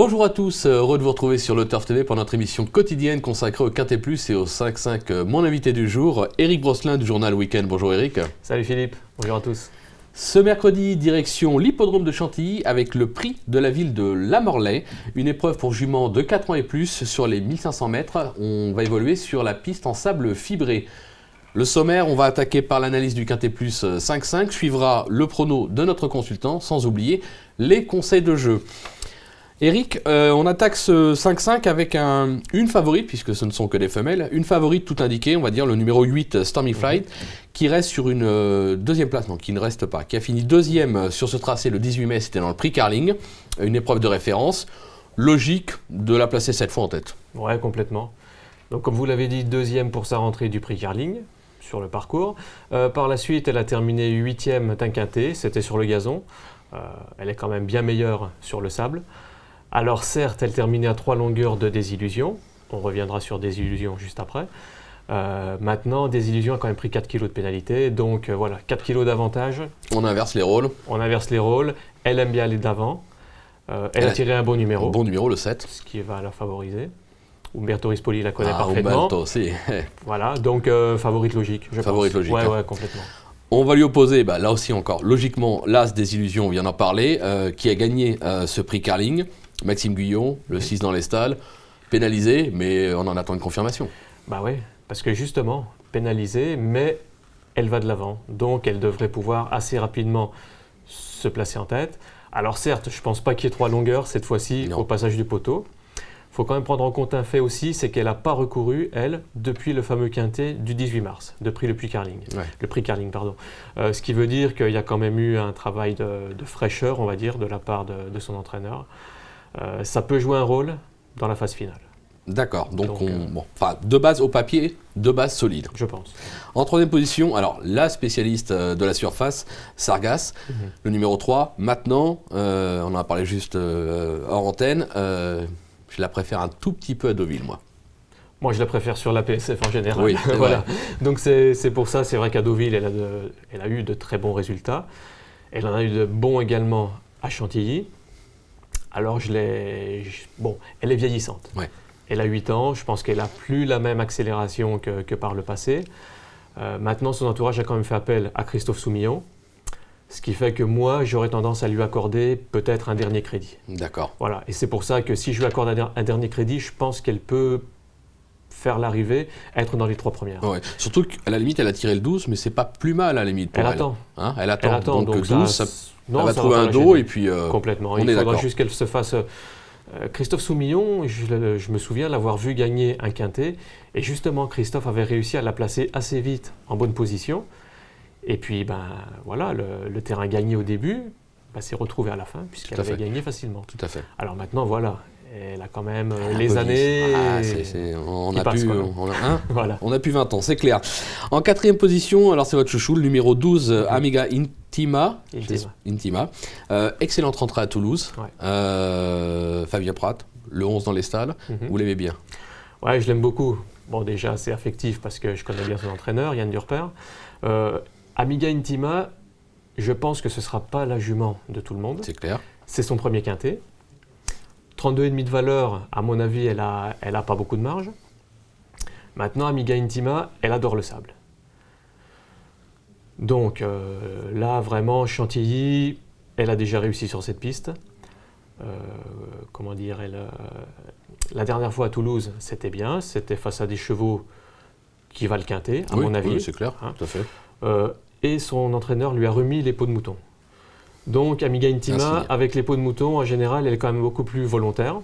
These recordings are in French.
Bonjour à tous, heureux de vous retrouver sur le Turf TV pour notre émission quotidienne consacrée au Quintet Plus et au 5-5. Mon invité du jour, Éric Brosselin du journal Week-end. Bonjour Éric. Salut Philippe, bonjour à tous. Ce mercredi, direction l'hippodrome de Chantilly avec le prix de la ville de La Morlaix. Une épreuve pour juments de 4 ans et plus sur les 1500 mètres. On va évoluer sur la piste en sable fibré. Le sommaire, on va attaquer par l'analyse du Quintet Plus 5-5. Suivra le prono de notre consultant, sans oublier les conseils de jeu. Éric, on attaque ce 5-5 avec une favorite, puisque ce ne sont que des femelles, une favorite tout indiquée, on va dire le numéro 8, Stormy Flight, qui reste sur une deuxième place, non, qui ne reste pas, qui a fini deuxième sur ce tracé le 18 mai, c'était dans le prix Carling, une épreuve de référence. Logique de la placer cette fois en tête. Ouais, complètement. Donc comme vous l'avez dit, deuxième pour sa rentrée du prix Carling sur le parcours. Par la suite, elle a terminé 8e d'un quintet, c'était sur le gazon. Elle est quand même bien meilleure sur le sable. Alors certes, elle terminait à 3 longueurs de Désillusion. On reviendra sur Désillusion juste après. Maintenant, Désillusion a quand même pris 4 kg de pénalité. Donc voilà, 4 kg d'avantage. On inverse les rôles. On inverse les rôles. Elle aime bien aller d'avant. Elle a tiré un bon numéro. Un bon numéro, le 7. Ce qui va la favoriser. Umberto Rispoli la connaît parfaitement. Umberto aussi. Voilà, donc favorite logique, je favorite pense. Logique. Ouais, hein. ouais, complètement. On va lui opposer, là aussi encore, logiquement, l'As des Illusions, on vient d'en parler, qui a gagné ce prix Carling. Maxime Guyon, le 6 dans les stalles, pénalisé, mais on en attend une confirmation. Bah oui, parce que justement, pénalisée, mais elle va de l'avant. Donc elle devrait pouvoir assez rapidement se placer en tête. Alors certes, je ne pense pas qu'il y ait 3 longueurs cette fois-ci au passage du poteau. Il faut quand même prendre en compte un fait aussi, c'est qu'elle n'a pas recouru, elle, depuis le fameux quintet du 18 mars, depuis le prix Carling. Ouais. Le prix Carling, pardon. Ce qui veut dire qu'il y a quand même eu un travail de fraîcheur, on va dire, de la part de son entraîneur. Ça peut jouer un rôle dans la phase finale. D'accord, donc de base au papier, de base solide. Je pense. En troisième position, alors la spécialiste de la surface, Sargas, le numéro 3. Maintenant, on en a parlé juste hors antenne, je la préfère un tout petit peu à Deauville, moi. Moi, je la préfère sur la PSF en général. Oui, voilà. Donc c'est pour ça, c'est vrai qu'à Deauville, elle a eu de très bons résultats. Elle en a eu de bons également à Chantilly. Alors elle est vieillissante. Ouais. Elle a 8 ans, je pense qu'elle n'a plus la même accélération que par le passé. Maintenant, son entourage a quand même fait appel à Christophe Soumillon, ce qui fait que moi, j'aurais tendance à lui accorder peut-être un dernier crédit. D'accord. Voilà, et c'est pour ça que si je lui accorde un dernier crédit, je pense qu'elle peut faire l'arrivée, être dans les 3 premières. Ouais. Surtout qu'à la limite, elle a tiré le 12, mais c'est pas plus mal à la limite pour elle. Attend. Hein, elle attend. Donc 12, elle va ça trouver va un dos et puis complètement. on Il est faudra d'accord. juste qu'elle se fasse... Christophe Soumillon, je me souviens l'avoir vu gagner un quintet, et justement Christophe avait réussi à la placer assez vite en bonne position, et puis voilà, le terrain gagné au début s'est retrouvé à la fin, puisqu'elle avait gagné facilement. Tout à fait. Alors maintenant, voilà, elle a quand même les années... On a plus 20 ans, c'est clair. En quatrième position, alors c'est votre chouchou, le numéro 12, Amiga Intima. Excellente rentrée à Toulouse. Ouais. Fabien Prat, le 11 dans les stalles. Vous l'aimez bien? Ouais, je l'aime beaucoup. Bon, déjà, c'est affectif parce que je connais bien son entraîneur, Yann Durper. Amiga Intima, je pense que ce ne sera pas la jument de tout le monde. C'est clair. C'est son premier quintet. 32,5 de valeur, à mon avis, elle a pas beaucoup de marge. Maintenant, Amiga Intima, elle adore le sable. Donc là, vraiment, Chantilly, elle a déjà réussi sur cette piste. La dernière fois à Toulouse, c'était bien. C'était face à des chevaux qui valent le quintet, à mon avis. Oui, c'est clair, tout à fait. Et son entraîneur lui a remis les peaux de mouton. Donc Amiga Intima, avec les peaux de mouton, en général, elle est quand même beaucoup plus volontaire.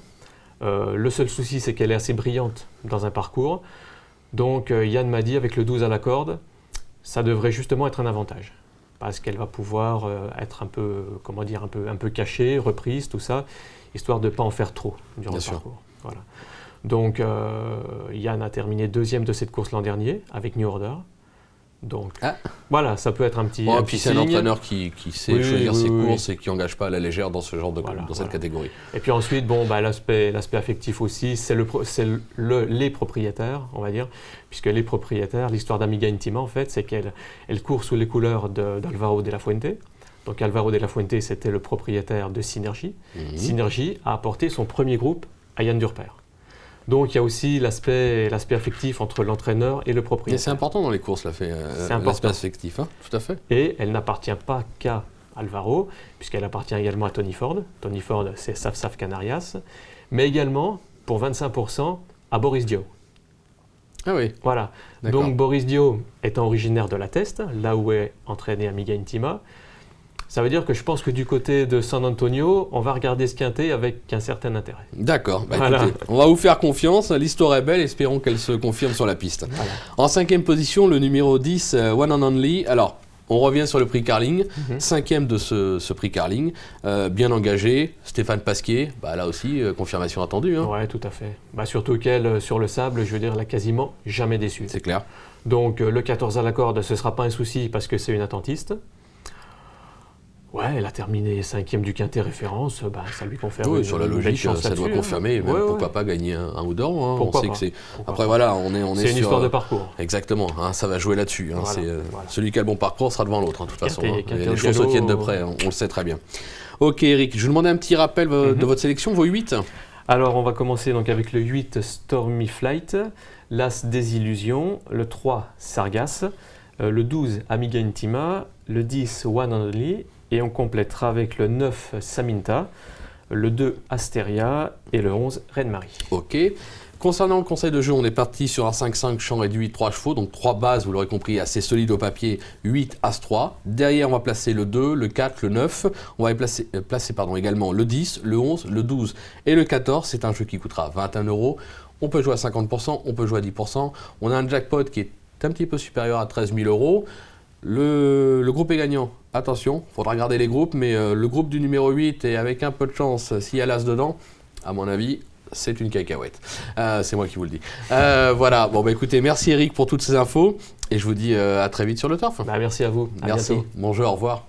Le seul souci, c'est qu'elle est assez brillante dans un parcours. Donc Yann m'a dit, avec le 12 à la corde, ça devrait justement être un avantage. Parce qu'elle va pouvoir être un peu cachée, reprise, tout ça, histoire de ne pas en faire trop durant le parcours. Voilà. Donc Yann a terminé 2e de cette course l'an dernier, avec New Order. Donc voilà, ça peut être un petit. Et puis c'est un entraîneur qui sait choisir ses courses et qui n'engage pas à la légère dans ce genre de cette catégorie. Et puis ensuite, l'aspect affectif aussi, c'est les propriétaires, on va dire, puisque les propriétaires, l'histoire d'Amiga Intima en fait, c'est qu'elle court sous les couleurs d'Alvaro de la Fuente. Donc Alvaro de la Fuente, c'était le propriétaire de Synergy. Synergy a apporté son premier groupe à Yann Durper. Donc il y a aussi l'aspect affectif entre l'entraîneur et le propriétaire. Et c'est important dans les courses, l'aspect affectif, hein, tout à fait. Et elle n'appartient pas qu'à Alvaro, puisqu'elle appartient également à Tony Ford. Tony Ford, c'est Saf Saf Canarias, mais également, pour 25%, à Boris Dio. Ah oui. Voilà. Donc Boris Dio étant originaire de la Teste, là où est entraîné Amiga Intima, ça veut dire que je pense que du côté de San Antonio, on va regarder ce quintet avec un certain intérêt. D'accord. Écoutez, on va vous faire confiance. L'histoire est belle. Espérons qu'elle se confirme sur la piste. Voilà. En 5e position, le numéro 10, One and Only. Alors, on revient sur le prix Carling. 5e de ce prix Carling. Bien engagé. Stéphane Pasquier. Là aussi, confirmation attendue. Hein. Oui, tout à fait. Surtout qu'elle, sur le sable, je veux dire, elle n'a quasiment jamais déçu. C'est clair. Donc, le 14 à la corde, ce ne sera pas un souci parce que c'est une attentiste. Ouais, elle a terminé 5e du quintet référence, ça lui confère une sur la logique, ça doit confirmer, même pourquoi pas gagner un ou deux rangs. Hein. On sait que c'est. Après voilà, on est c'est une sur histoire de parcours. Exactement, hein, ça va jouer là-dessus. Hein. Voilà. Celui qui a le bon parcours sera devant l'autre, hein, de toute façon. Hein. Les choses se tiennent de près, on le sait très bien. Ok Eric, je vous demandais un petit rappel de votre sélection, vos 8. Alors on va commencer donc avec le 8 Stormy Flight, l'As Désillusion, le 3 Sargasse, le 12 Amiga Intima, le 10 One and Only. Et on complétera avec le 9 Saminta, le 2 Asteria et le 11 Reine-Marie. Ok. Concernant le conseil de jeu, on est parti sur un 5-5 champ réduit 3 chevaux, donc 3 bases, vous l'aurez compris, assez solides au papier, 8 As-3. Derrière, on va placer le 2, le 4, le 9. On va placer également le 10, le 11, le 12 et le 14. C'est un jeu qui coûtera 21 €. On peut jouer à 50%, on peut jouer à 10%. On a un jackpot qui est un petit peu supérieur à 13 000 €. Le groupe est gagnant. Attention, il faudra regarder les groupes, mais le groupe du numéro 8, et avec un peu de chance, s'il y a l'As dedans, à mon avis, c'est une cacahuète. C'est moi qui vous le dis. Voilà, écoutez, merci Eric pour toutes ces infos, et je vous dis à très vite sur le turf. Merci à vous. Merci. Bon jeu, au revoir.